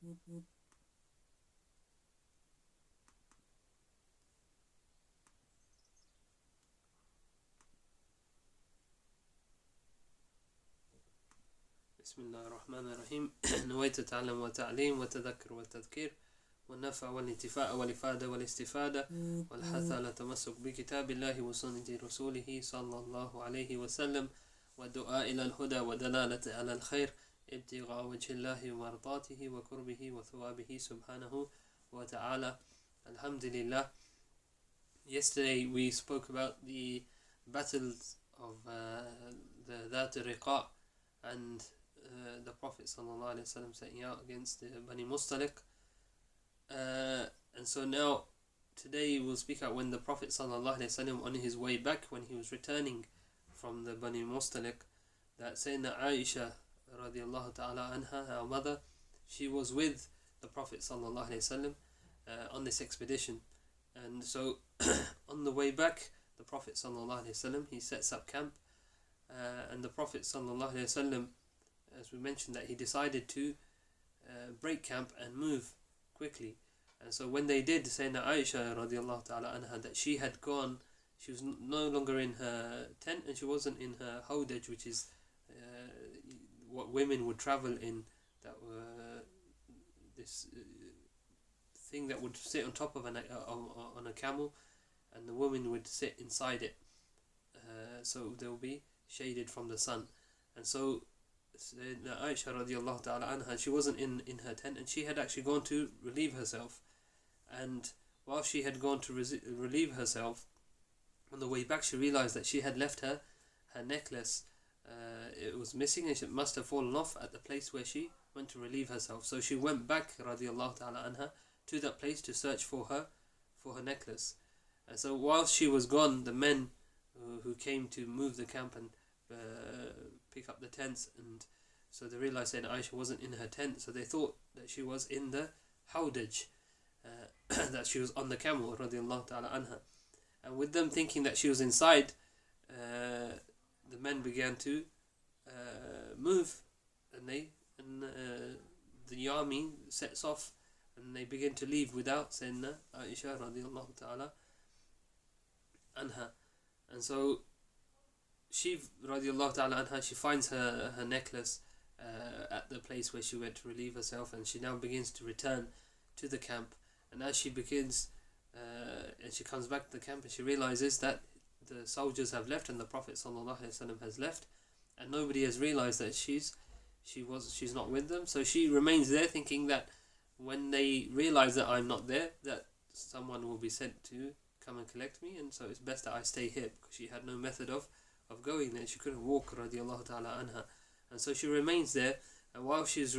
بسم الله الرحمن الرحيم. نويت التعلم والتعليم والتذكر والتذكير والنفع والانتفاع والإفادة والاستفادة والحث على التمسك بكتاب الله وسنة رسوله صلى الله عليه وسلم والدعاء إلى الهدى ودلالة على الخير ابتغاء وجه الله ومرضاته وقربه وثوابه سبحانه وتعالى. Alhamdulillah. Yesterday we spoke about the battles of the Dhat al-Riqa and the Prophet ﷺ setting out against the Bani Mustaliq. And so now, today we'll speak out when the Prophet ﷺ on his way back, when he was returning from the Bani Mustaliq, that Sayyidina Aisha radiallahu ta'ala anha, our mother, she was with the Prophet ﷺ on this expedition. And so on the way back, the Prophet ﷺ, he sets up camp, and the Prophet ﷺ, as we mentioned, that he decided to break camp and move quickly. And so when they did, Sayyidina Aisha radiallahu ta'ala anha, that she had gone, she was no longer in her tent, and she wasn't in her hawdaj, which is what women would travel in, that this thing that would sit on top of on a camel, and the woman would sit inside it, so they will be shaded from the sun. And so Aisha radiallahu ta'ala anha, she wasn't in her tent, and she had actually gone to relieve herself. And while she had gone to relieve herself, on the way back she realized that she had left her necklace. It was missing, and it must have fallen off at the place where she went to relieve herself. So she went back radiallahu ta'ala anha to that place to search for her necklace. And so while she was gone, the men who came to move the camp and pick up the tents, and so they realized that Aisha wasn't in her tent, so they thought that she was in the hawdaj, that she was on the camel radiallahu ta'ala anha. And with them thinking that she was inside, the men began to move, and the army sets off, and they begin to leave without Sayyidina Aisha radiallahu ta'ala anha. And so she radiallahu ta'ala anha, she finds her necklace at the place where she went to relieve herself, and she now begins to return to the camp. And as she begins, and she comes back to the camp, and she realizes that the soldiers have left and the Prophet ﷺ has left, and nobody has realized that she's not with them. So she remains there, thinking that when they realize that I'm not there, that someone will be sent to come and collect me, and so it's best that I stay here, because she had no method of going there. She couldn't walk radiallahu ta'ala anha. And so she remains there, and while she's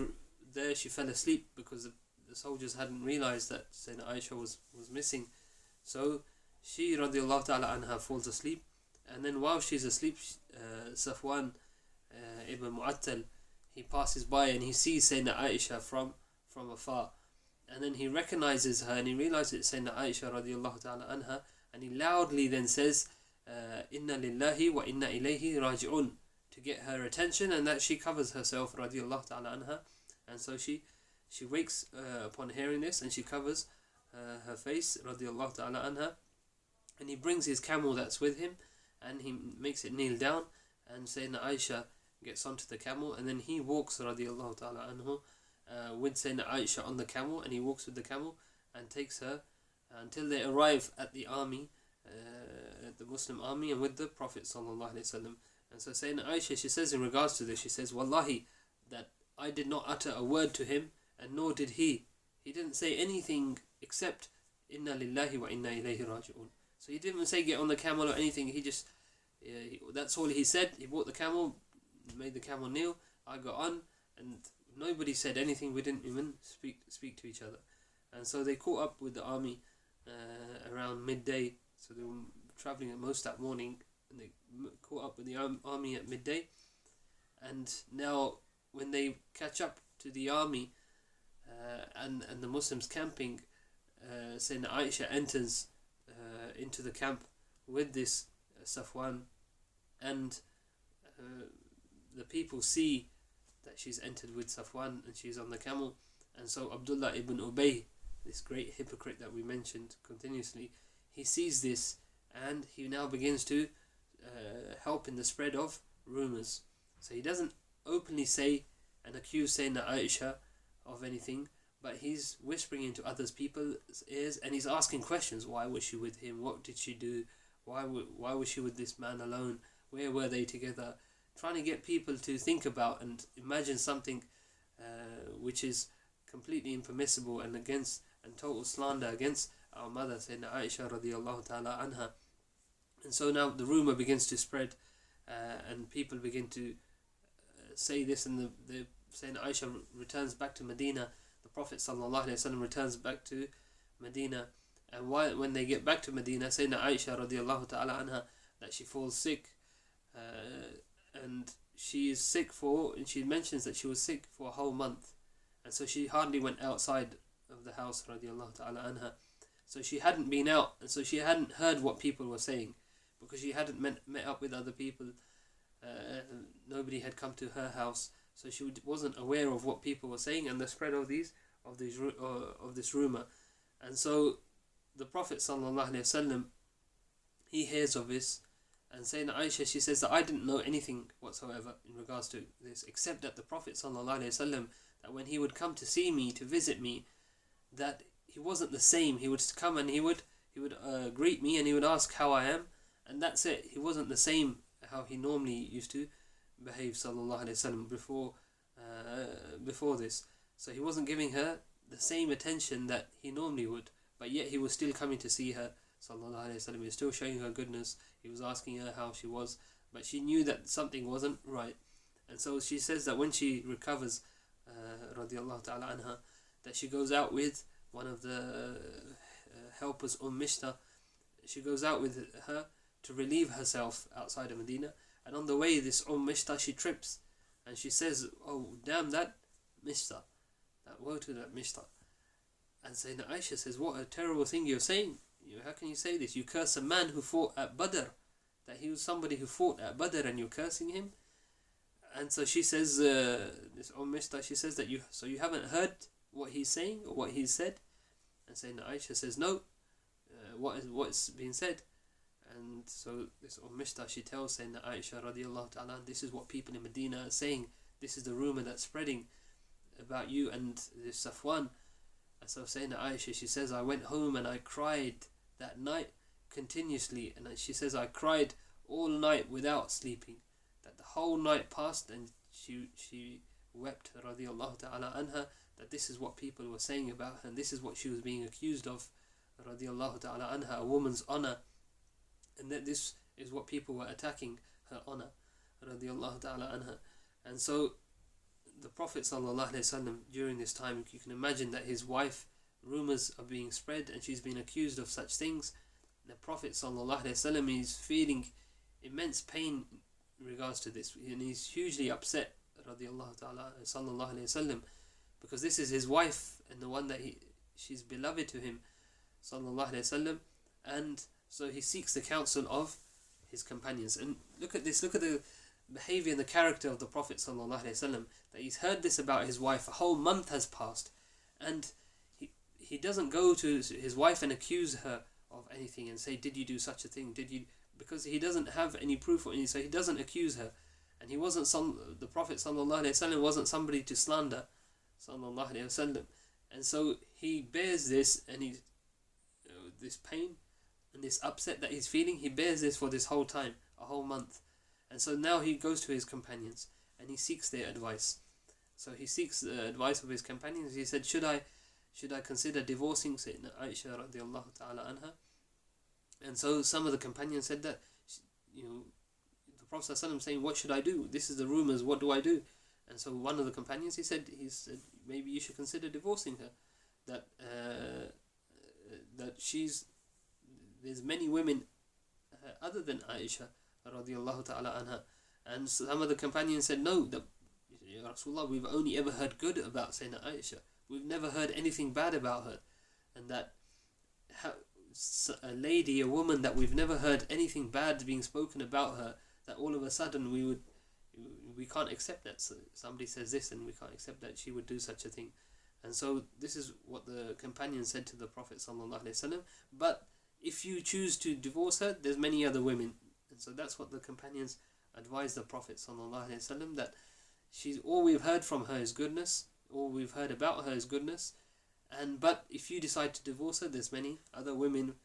there, she fell asleep because the soldiers hadn't realized that Sayyidina Aisha was missing. So she radiallahu ta'ala anha falls asleep, and then while she's asleep, Safwan ibn Mu'attal, he passes by and he sees Sayyidina Aisha from afar, and then he recognizes her, and he realizes it's Sayyidina Aisha radiallahu ta'ala anha, and he loudly then says, Inna lillahi wa inna ilayhi raji'un, to get her attention, and that she covers herself radiallahu ta'ala anha. And so she wakes upon hearing this, and she covers her face radiallahu ta'ala anha, and he brings his camel that's with him, and he makes it kneel down, and Sayyidina Aisha gets onto the camel, and then he walks radiallahu ta'ala anhu with Sayyidina Aisha on the camel, and he walks with the camel and takes her until they arrive at the army, the Muslim army, and with the Prophet sallallahu alaihi wasallam. And so Sayyidina Aisha, she says in regards to this, she says, Wallahi, that I did not utter a word to him, and nor did he. He didn't say anything except Inna lillahi wa inna ilayhi raji'un. So he didn't say get on the camel or anything. He just, that's all he said. He brought the camel, made the camel kneel. I got on, and nobody said anything. We didn't even speak to each other. And so they caught up with the army around midday. So they were traveling at most that morning, and they caught up with the army at midday. And now when they catch up to the army and the Muslims camping, Sayyidina Aisha enters into the camp with this Safwan, and the people see that she's entered with Safwan and she's on the camel, And so Abdullah ibn Ubay, this great hypocrite that we mentioned continuously, he sees this and he now begins to help in the spread of rumours. So he doesn't openly say and accuse Sayyidina Aisha of anything, but he's whispering into others people's ears and he's asking questions. Why was she with him? What did she do? Why was she with this man alone? Where were they together? Trying to get people to think about and imagine something which is completely impermissible and against and total slander against our mother Sayyidina Aisha radiallahu ta'ala anha. And so now the rumour begins to spread and people begin to say this, and the Sayyidina Aisha returns back to Medina. The Prophet sallallahu alaihi wasallam returns back to Medina, and when they get back to Medina, Sayyidina Aisha radiallahu ta'ala anha, that she falls sick, and she is sick and she mentions that she was sick for a whole month, and so she hardly went outside of the house radiallahu ta'ala anha. So she hadn't been out, and so she hadn't heard what people were saying, because she hadn't met up with other people. Nobody had come to her house, so she wasn't aware of what people were saying and the spread of this rumor. And so the Prophet sallallahu alaihi wasallam, he hears of this, and Sayyidina Aisha, she says that I didn't know anything whatsoever in regards to this, except that the Prophet sallallahu alaihi wasallam, that when he would come to see me, to visit me, that he wasn't the same. He would come and he would greet me and he would ask how I am, and that's it. He wasn't the same how he normally used to behave sallallahu alaihi wasallam before this. So he wasn't giving her the same attention that he normally would, but yet he was still coming to see her sallallahu alaihi wasallam. He was still showing her goodness. He was asking her how she was, but she knew that something wasn't right. And so she says that when she recovers radiallahu ta'ala anha, that she goes out with one of the helpers, Mishta. She goes out with her to relieve herself outside of Medina, and on the way this Mishta, she trips and she says, oh damn that Mishta, that woe to that Mishta. And Sayyidina Aisha says, what a terrible thing you're saying. How can you say this? You curse a man who fought at Badr, that he was somebody who fought at Badr, and you're cursing him. And so she says, this Mishta, she says that you haven't heard what he's saying or what he said. And Sayyidina Aisha says, no, what's been said. And so this Mishta, she tells Sayyidina Aisha radiallahu ta'ala, this is what people in Medina are saying, this is the rumour that's spreading about you and this Safwan. And so Sayyidina Aisha, she says, I went home and I cried that night continuously, and she says I cried all night without sleeping, that the whole night passed, and she wept radiallahu ta'ala anha, that this is what people were saying about her, and this is what she was being accused of radiallahu ta'ala anha, a woman's honour, and that this is what people were attacking, her honour radiallahu ta'ala anha. And so the Prophet sallallahu alaihi wasallam, during this time, you can imagine that his wife, rumours are being spread and she's been accused of such things. The Prophet sallallahu alaihi wasallam is feeling immense pain in regards to this, and he's hugely upset radiallahu ta'ala sallallahu alaihi wasallam, because this is his wife and the one that she's beloved to him sallallahu alaihi wasallam. And so he seeks the counsel of his companions. And look at this, look at the behaviour and the character of the Prophet sallallahu alaihi wasallam, that he's heard this about his wife. A whole month has passed, and he doesn't go to his wife and accuse her of anything and say, did you do such a thing, because he doesn't have any proof or anything, so he doesn't accuse her. And he wasn't the Prophet sallallahu alaihi wasallam wasn't somebody to slander sallallahu alaihi wasallam. And so he bears this, and this pain and this upset that he's feeling, he bears this for this whole time, a whole month. And so now he goes to his companions and he seeks their advice. So he seeks the advice of his companions. He said, should I consider divorcing Sayyidina Aisha radiallahu ta'ala anha? And so some of the companions said that, the Prophet ﷺ saying, what should I do? This is the rumours, what do I do? And so one of the companions, he said maybe you should consider divorcing her. That there's many women other than Aisha radiallahu ta'ala anha. And some of the companions said, no, Ya Rasulullah, we've only ever heard good about Sayyidina Aisha. We've never heard anything bad about her. And that a woman that we've never heard anything bad being spoken about her, that all of a sudden we can't accept that. So somebody says this and we can't accept that she would do such a thing. And so this is what the companion said to the Prophet ﷺ. But if you choose to divorce her, there's many other women. And so that's what the companions advised the Prophet ﷺ, that she's, all we've heard from her is goodness, all we've heard about her is goodness. But if you decide to divorce her, there's many other women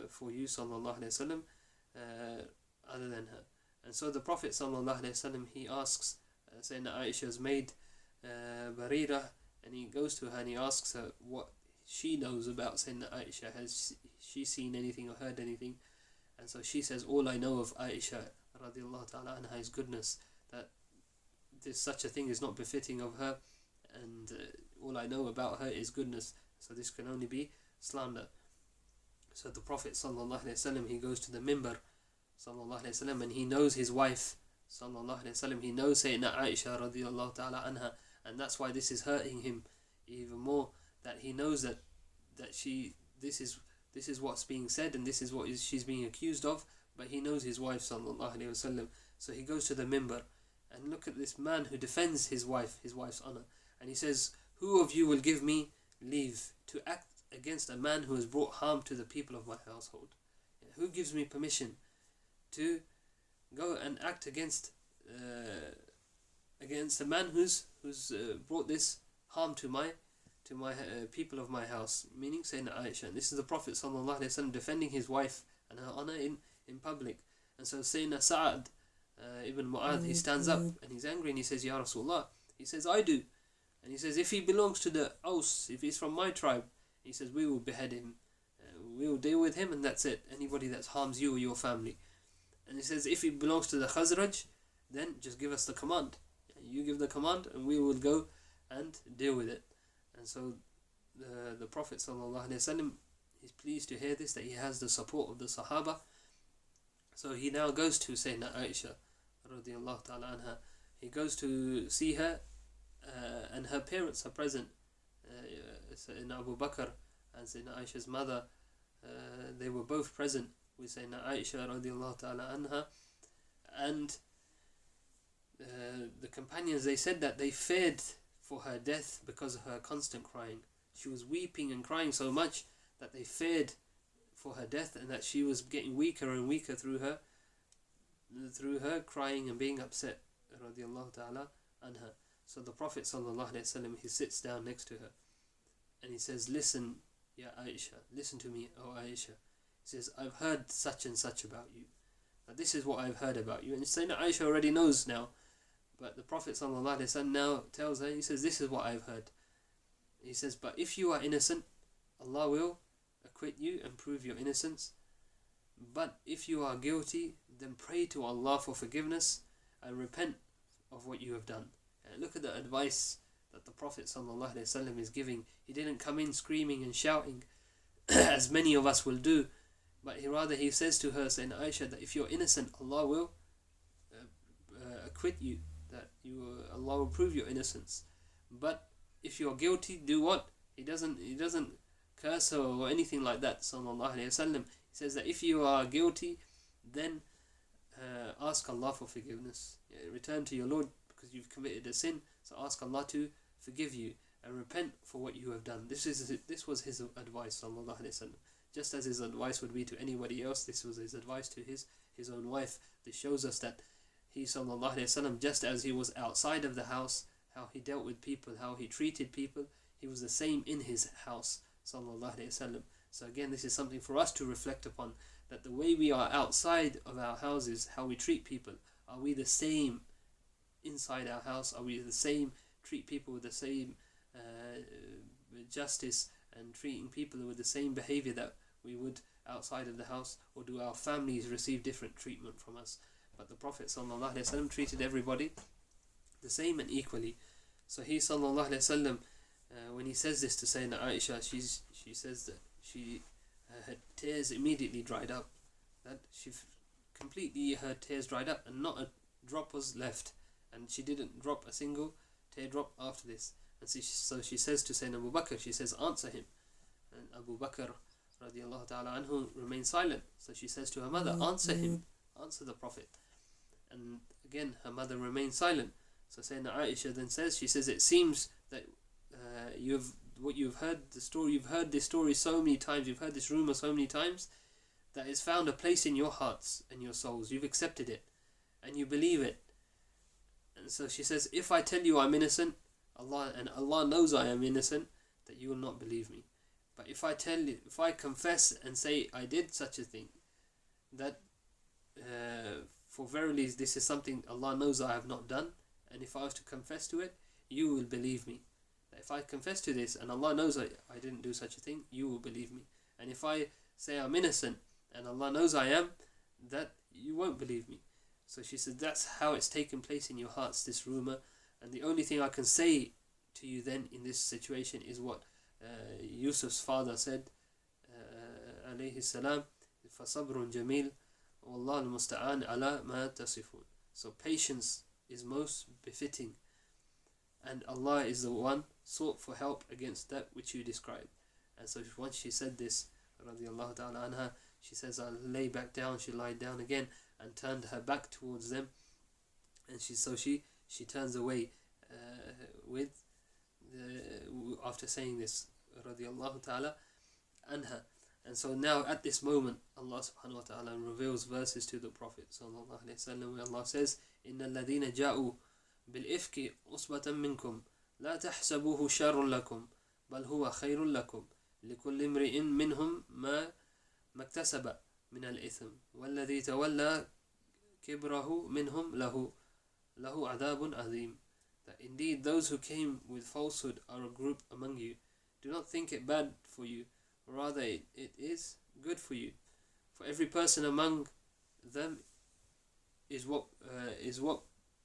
for you, ﷺ, other than her. And so the Prophet ﷺ, he asks Sayyidina Aisha's maid, Barira, and he goes to her and he asks her what she knows about Sayyidina Aisha. Has she seen anything or heard anything? And so she says, all I know of Aisha radiallahu ta'ala anha is goodness, that this such a thing is not befitting of her, and all I know about her is goodness, so this can only be slander. So the Prophet sallallahu alaihi wasallam, he goes to the minbar sallallahu alaihi wasallam, and he knows his wife sallallahu alaihi wasallam, he knows Sayyidina Aisha radiallahu ta'ala anha, and that's why this is hurting him even more, that he knows that this is what's being said, and this is what she's being accused of, but he knows his wife sallallahu alaihi wasallam. So he goes to the minbar, and look at this man who defends his wife's honor, and he says, who of you will give me leave to act against a man who has brought harm to the people of my household? Who gives me permission to go and act against a man who's brought this harm to my people of my house, meaning Sayyidina Aisha. And this is the Prophet ﷺ defending his wife and her honor in public. And so Sayyidina Sa'ad ibn Mu'adh, he stands up and he's angry and he says, Ya Rasulullah, he says, I do. And he says, if he belongs to the Aus, if he's from my tribe, he says, we will behead him, we will deal with him, and that's it, anybody that harms you or your family. And he says, if he belongs to the Khazraj, then just give us the command, you give the command and we will go and deal with it. And so the Prophet ﷺ, he's pleased to hear this, that he has the support of the Sahaba. So he now goes to Sayyidina Aisha radiallahu ta'ala anha. He goes to see her, and her parents are present. Sayyidina Abu Bakr and Sayyidina Aisha's mother, they were both present with Sayyidina Aisha radiallahu ta'ala anha. And the companions, they said that they feared for her death because of her constant crying. She was weeping and crying so much that they feared for her death, and that she was getting weaker and weaker through her crying and being upset radiallahu ta'ala anha. So the Prophet sallallahu alaihi wasallam, he sits down next to her and he says, listen, Ya Aisha, listen to me, O Aisha. He says, I've heard such and such about you. Now, this is what I've heard about you. And Sayyidina Aisha already knows now, but the Prophet sallallahu alaihi wasallam now tells her, he says, this is what I've heard. He says, but if you are innocent, Allah will acquit you and prove your innocence. But if you are guilty, then pray to Allah for forgiveness and repent of what you have done. And look at the advice that the Prophet ﷺ is giving. He didn't come in screaming and shouting as many of us will do, but he says to her, saying, Aisha, that if you're innocent, Allah will acquit you, that Allah will prove your innocence. But if you're guilty, do what? He doesn't curse her or anything like that, sallallahu alaihi wasallam. He says that if you are guilty, then ask Allah for forgiveness. Return to your Lord because you've committed a sin, so ask Allah to forgive you and repent for what you have done. This was his advice, sallallahu alaihi wasallam. Just as his advice would be to anybody else, this was his advice to his own wife. This shows us that he, sallallahu alaihi wasallam, just as he was outside of the house, how he dealt with people, how he treated people, he was the same in his house, sallallahu alaihi wasallam. So again, this is something for us to reflect upon, that the way we are outside of our houses, how we treat people, are we the same inside our house? Are we the same, treat people with the same justice and treating people with the same behavior that we would outside of the house? Or do our families receive different treatment from us? But the Prophet sallallahu alaihi wasallam treated everybody the same and equally. So he sallallahu alaihi wasallam, when he says this to Sayyidina Aisha, she says that her tears immediately dried up, that her tears dried up and not a drop was left, and she didn't drop a single teardrop after this. And so she says to Sayyidina Abu Bakr, she says, answer him. And Abu Bakr radiallahu ta'ala anhu remains silent. So she says to her mother, answer him, answer the Prophet. And again her mother remains silent. So Sayyidina Aisha then says, she says, it seems that you've heard the story, you've heard this story so many times, you've heard this rumor so many times, that it's found a place in your hearts and your souls. You've accepted it and you believe it. And so she says, if I tell you I'm innocent, Allah knows I am innocent, that you will not believe me. But if I confess and say I did such a thing, that for verily this is something Allah knows I have not done, and if I was to confess to it, you will believe me. If I confess to this and Allah knows I didn't do such a thing, you will believe me. And if I say I'm innocent and Allah knows I am, that you won't believe me. So she said, that's how it's taken place in your hearts, this rumor. And the only thing I can say to you then in this situation is what Yusuf's father said, alayhi salam, فَصَبْرٌ جَمِيلٌ وَاللَّهُ الْمُسْتَعَانِ عَلَى مَا تَصِفُونَ. So patience is most befitting, and Allah is the one sought for help against that which you describe. And so once she said this, radiallahu ta'ala anha, she says, I lay back down. She lied down again and turned her back towards them, and she turns away after saying this, radiallahu ta'ala anha. And so now at this moment, Allah subhanahu wa ta'ala reveals verses to the Prophet sallallahu alayhi wa sallam, where Allah says, إِنَّ الَّذِينَ جَاءُوا بِالْإِفْكِ عُصْبَةً مِّنْكُمْ لَا تَحْسَبُوهُ شَرٌّ لَكُمْ بَلْ هُوَ خَيْرٌ لَكُمْ لِكُلِّ امْرِئٍ مِّنْهُمْ مَا اكْتَسَبَ مِنَ الْإِثْمِ وَالَّذِي تَوَلَّى كِبْرَهُ مِنْهُمْ لَهُ عَذَابٌ عَظِيمٌ. That indeed those who came with falsehood are a group among you. Do not think it bad for you, rather it is good for you. For every person among them is what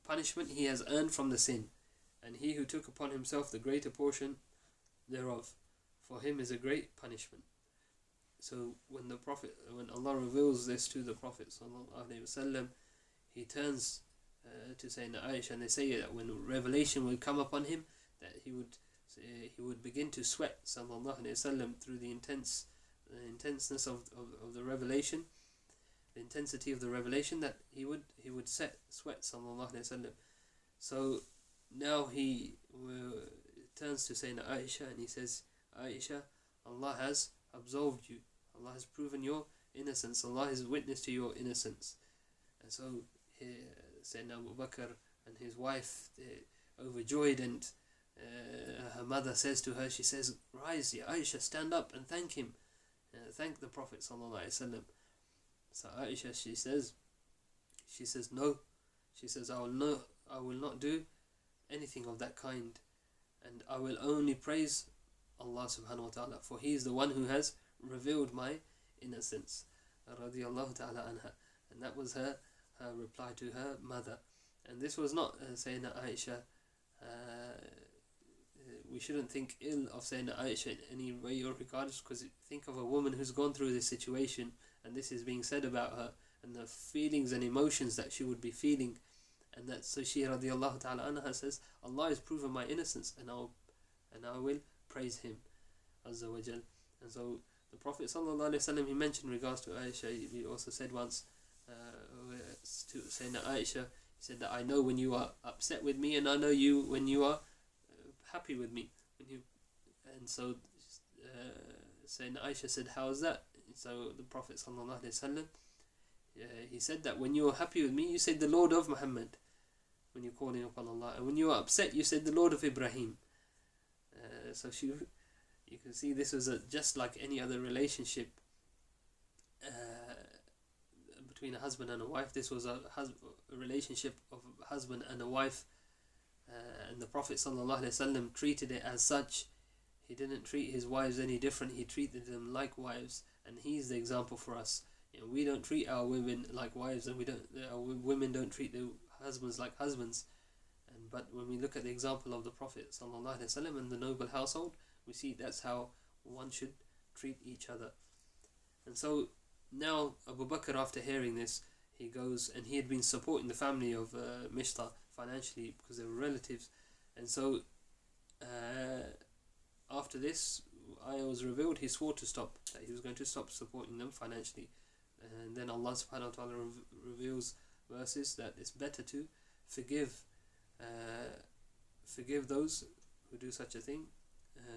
punishment he has earned from the sin, and he who took upon himself the greater portion thereof, for him is a great punishment. So when Allah reveals this to the Prophet sallallahu alaihi wasallam, he turns to Sayyidina Aisha, and they say that when revelation would come upon him, that he would begin to sweat sallallahu alaihi wasallam through the intenseness of the revelation, the intensity of the revelation, that he would sweat sallallahu alaihi wasallam. So now he turns to Sayyidina Aisha and he says, Aisha, Allah has absolved you. Allah has proven your innocence. Allah is witness to your innocence. And so Sayyidina Abu Bakr and his wife, overjoyed, and her mother says to her, she says, rise, Ya Aisha, stand up and thank him. Thank the Prophet sallallahu alaihi wasallam. So Aisha, she says no. She says, I will not do anything of that kind, and I will only praise Allah subhanahu wa ta'ala, for he is the one who has revealed my innocence, radiyallahu ta'ala anha. And that was her reply to her mother. And this was not Sayyidina Aisha. We shouldn't think ill of Sayyidina Aisha in any way or regard, because think of a woman who's gone through this situation, and this is being said about her, and the feelings and emotions that she would be feeling. And that, so she radiyallahu ta'ala anha says, Allah has proven my innocence, and I will praise him azza wa jal. And so the Prophet sallallahu alaihi wasallam, he mentioned in regards to Aisha, he also said once to Sayyidina Aisha, he said that I know when you are upset with me, and I know you when you are happy with me. And so Sayyidina Aisha said, how is that? So the Prophet sallallahu alaihi wasallam, he said that when you are happy with me, you said the Lord of Muhammad when you're calling upon Allah, and when you are upset, you said the Lord of Ibrahim. So you can see this was just like any other relationship between a husband and a wife. This was a relationship of a husband and a wife, and the Prophet ﷺ treated it as such. He didn't treat his wives any different. He treated them like wives, and he's the example for us. We don't treat our women like wives, and our women don't treat their husbands like husbands. But when we look at the example of the Prophet ﷺ and the noble household, we see that's how one should treat each other. And so now Abu Bakr, after hearing this, he goes, and he had been supporting the family of Mishta financially because they were relatives. And so after this ayah was revealed, he swore to stop, that he was going to stop supporting them financially. And then Allah subhanahu wa ta'ala reveals verses that it's better to forgive those who do such a thing,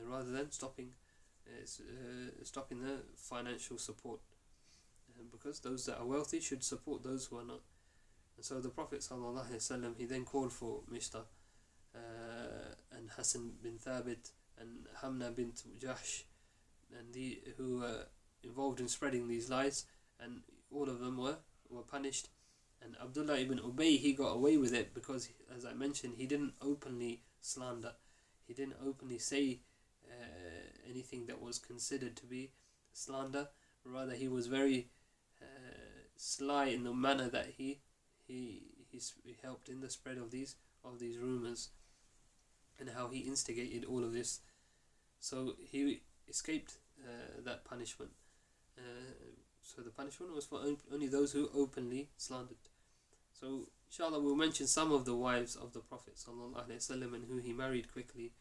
rather than stopping the financial support, because those that are wealthy should support those who are not. And so the Prophet ﷺ, he then called for Mishta and Hassan bin Thabit and Hamna bint Jahsh, and who were involved in spreading these lies, and all of them were punished. And Abdullah ibn Ubay, he got away with it because, as I mentioned, he didn't openly slander. He didn't openly say anything that was considered to be slander. Rather, he was very sly in the manner that he helped in the spread of these rumors, and how he instigated all of this. So he escaped that punishment. So the punishment was for only those who openly slandered. So inshallah we'll mention some of the wives of the Prophet ﷺ and who he married quickly.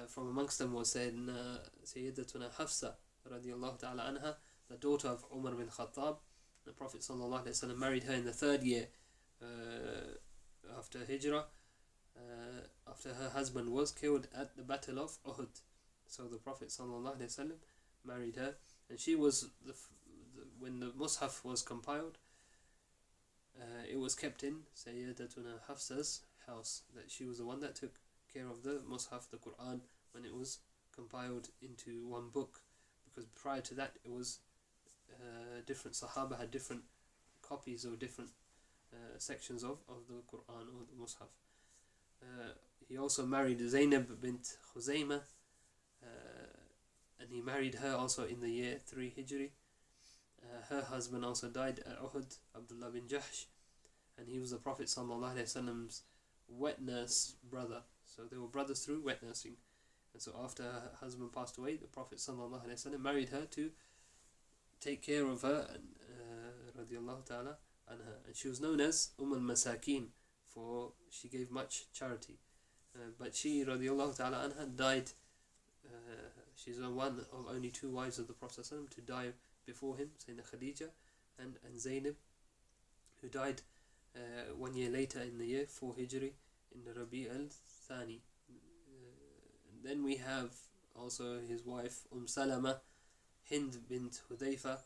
From amongst them was Sayyidatuna Hafsa radiallahu ta'ala anha, the daughter of Umar bin Khattab. The Prophet ﷺ married her in the 3rd year after Hijrah, after her husband was killed at the Battle of Uhud. So the Prophet ﷺ married her, and she was when the Mus'haf was compiled, it was kept in Sayyidatuna Hafsa's house. That she was the one that took care of the Mus'haf, the Quran, when it was compiled into one book, because prior to that it was different Sahaba had different copies or different sections of the Quran or the Mus'haf. He also married Zainab bint Khuzaymah, and he married her also in the year 3 Hijri. Her husband also died at Uhud, Abdullah bin Jahsh, and he was the Prophet ﷺ's wet nurse brother. So they were brothers through wet nursing. And so after her husband passed away, the Prophet ﷺ married her to take care of her, radiallahu ta'ala anha. And she was known as al-Masakin, for she gave much charity. But she, radiallahu ta'ala anha, died. She's one of only 2 wives of the Prophet ﷺ to die before him, Sayyidina Khadija and Zainab, who died 1 year later in the year 4 Hijri in the Rabi al-Thani. Then we have also his wife Salama, Hind bint Hudayfa,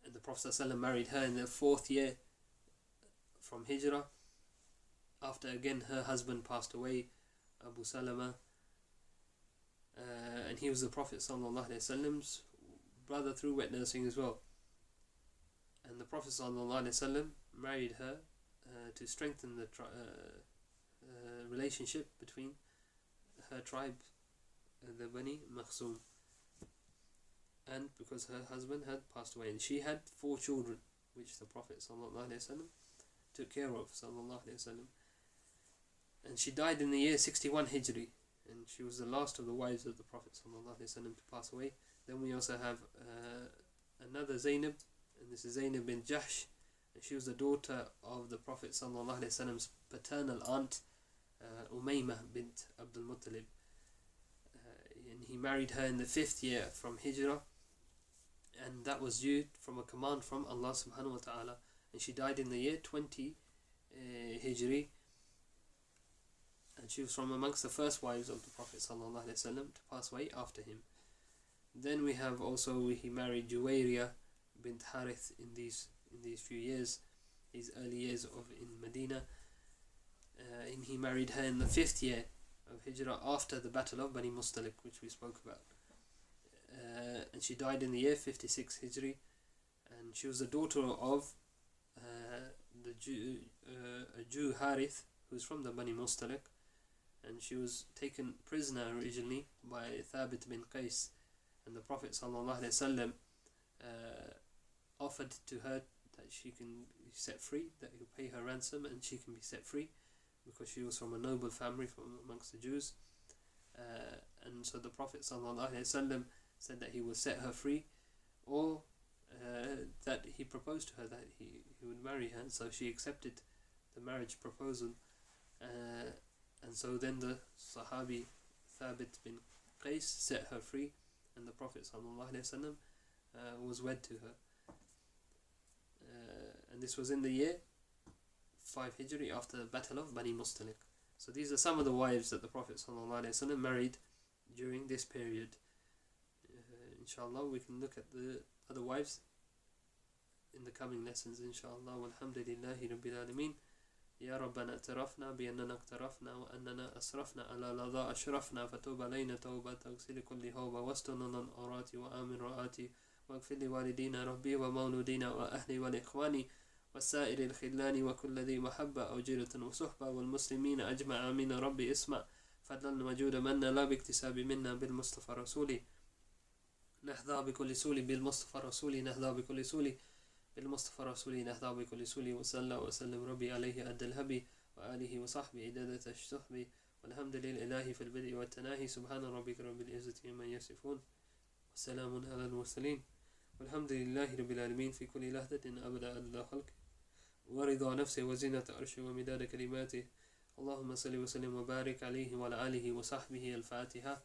and the Prophet ﷺ married her in the 4th year from Hijrah, after again her husband passed away, Abu Salama, and he was the Prophet ﷺ's brother through wet nursing as well. And the Prophet ﷺ married her to strengthen the relationship between her tribe, the Bani Makhzum, and because her husband had passed away, and she had 4 children which the Prophet ﷺ took care of, and she died in the year 61 Hijri, and she was the last of the wives of the Prophet ﷺ to pass away. Then we also have another Zainab, and this is Zainab bin Jahsh, and she was the daughter of the Prophet ﷺ's paternal aunt, Umaymah bint Abdul Muttalib, and he married her in the 5th year from Hijrah, and that was due from a command from Allah subhanahu wa ta'ala, and she died in the year 20 Hijri, and she was from amongst the first wives of the Prophet ﷺ to pass away after him. Then we have also, he married Juwayriya bint Harith in these few years, these early years in Medina, and he married her in the 5th year of Hijrah after the Battle of Bani Mustalik, which we spoke about, and she died in the year 56 Hijri, and she was the daughter of a Jew Harith, who's from the Bani Mustalik, and she was taken prisoner originally by Thabit bin Qais, and the Prophet ﷺ offered to her that she can be set free, that he'll pay her ransom and she can be set free, because she was from a noble family from amongst the Jews, and so the Prophet ﷺ said that he will set her free, or that he proposed to her that he would marry her, and so she accepted the marriage proposal, and so then the Sahabi Thabit bin Qais set her free, and the Prophet ﷺ was wed to her, and this was in the year 5 Hijri after the Battle of Bani Mustalik. So these are some of the wives that the Prophet ﷺ married during this period. Inshallah, we can look at the other wives in the coming lessons, inshallah. Walhamdulillahi Rabbil Alameen. يا ربنا اعترفنا بأننا اقترفنا وأننا أسرفنا على لظى أشرفنا فتوب علينا توبة تغسل كل هوبة واستننا الأورات وآمن رآتي واغفر لوالدينا ربي ومولودينا وأهلي والإخواني والسائر الخلان وكل ذي محبة أو جيرة وصحبة والمسلمين أجمع آمين ربي اسمع فضلا وجود منا لا باكتساب منا بالمصطفى رسولي نحظى بكل سولي بالمصطفى رسولي نحظى بكل سولي بالمصطفى رسولي نهضى بكل سولي وصلى وسلم ربي عليه أدى الهبي وآله وصحبه عدادة الشهب والحمد لله في البدء والتناهي سبحان ربك رب العزة عما يصفون وسلام على المرسلين والحمد لله رب العالمين في كل لحظة أبدا أدى خلق ورضا نفسه وزينة عرشه ومداد كلماته اللهم صل وسلم وبارك عليه وعلى آله وصحبه الفاتحة.